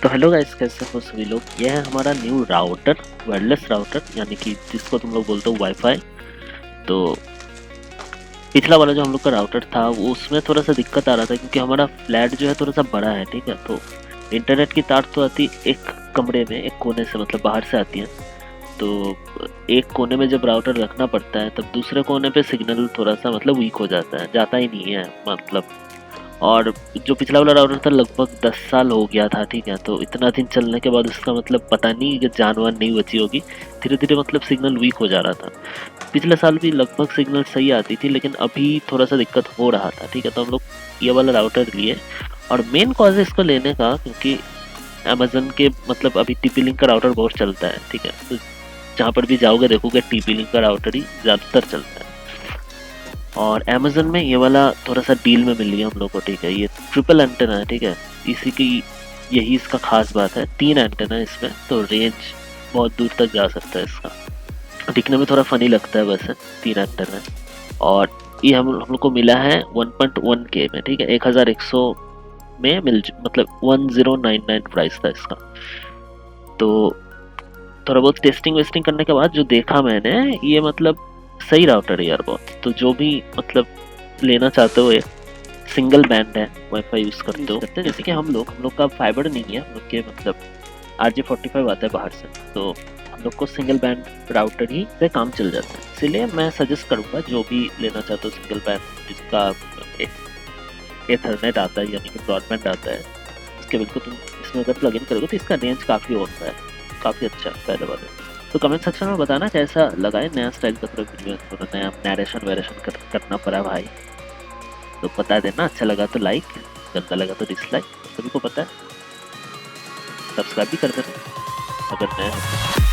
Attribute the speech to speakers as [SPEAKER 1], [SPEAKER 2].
[SPEAKER 1] तो hello guys, कैसे हो सभी लोग। यह है हमारा न्यू राउटर, वायरलेस राउटर, यानी कि जिसको तुम लोग बोलते हो वाईफाई। तो पिछला वाला जो हम लोग का राउटर था वो उसमें थोड़ा सा दिक्कत आ रहा था, क्योंकि हमारा फ्लैट जो है थोड़ा सा बड़ा है, ठीक है। तो इंटरनेट की तार तो आती एक कमरे में, एक कोने से, मतलब बाहर से आती है। तो एक कोने में जब राउटर रखना पड़ता है तब दूसरे कोने पे सिग्नल थोड़ा सा मतलब वीक हो जाता है, जाता ही नहीं है मतलब। और जो पिछला वाला राउटर था लगभग 10 साल हो गया था, ठीक है। तो इतना दिन चलने के बाद उसका मतलब पता नहीं कि जान वान नहीं बची होगी, धीरे धीरे मतलब सिग्नल वीक हो जा रहा था। पिछले साल भी लगभग सिग्नल सही आती थी, लेकिन अभी थोड़ा सा दिक्कत हो रहा था, ठीक है। तो हम लोग ये वाला राउटर लिए, और मेन कॉज है इसको लेने का क्योंकि अमेजन के मतलब अभी टीपी लिंक का राउटर बहुत चलता है, ठीक है। तो जहाँ पर भी जाओगे देखोगे टीपी लिंक का राउटर ही ज़्यादातर चलता है। और अमेजन में ये वाला थोड़ा सा डील में मिल गया हम लोग को, ठीक है। ये ट्रिपल एंटेना है, ठीक है। इसी की यही इसका खास बात है, 3 एंटेना है इसमें, तो रेंज बहुत दूर तक जा सकता है इसका। दिखने में थोड़ा फनी लगता है वैसे, 3 एंटेना है। और ये हम लोग को मिला है 1.1K में, ठीक है। 1100 में मतलब 1099 प्राइस था इसका। तो थोड़ा बहुत टेस्टिंग वेस्टिंग करने के बाद जो देखा मैंने, ये मतलब सही राउटर है यार बहुत। तो जो भी मतलब लेना चाहते हो, ये सिंगल बैंड है, वाईफाई यूज़ करते हो, जैसे कि हम लोग का फाइबर नहीं है, हम लोग के मतलब RJ45 आता है बाहर से, तो हम लोग को सिंगल बैंड राउटर ही से काम चल जाता है। इसलिए मैं सजेस्ट करूँगा जो भी लेना चाहते हो सिंगल बैंड जिसका एथरनेट आता है, यानी कि ब्रॉडबैंड आता है, इसके बिल्कुल तुम इसमें अगर प्लग इन करोगे तो इसका रेंज काफ़ी होता है, काफ़ी अच्छा है पहले वाले। तो कमेंट सेक्शन में बताना कैसा लगा है नया स्टाइल का थोड़ा वीडियो, थोड़ा नया नरेशन वेरेशन करना पड़ा भाई। तो बता देना, अच्छा लगा तो लाइक, गंदा लगा तो डिसलाइक, सभी को पता है। सब्सक्राइब भी कर देना अगर नया है।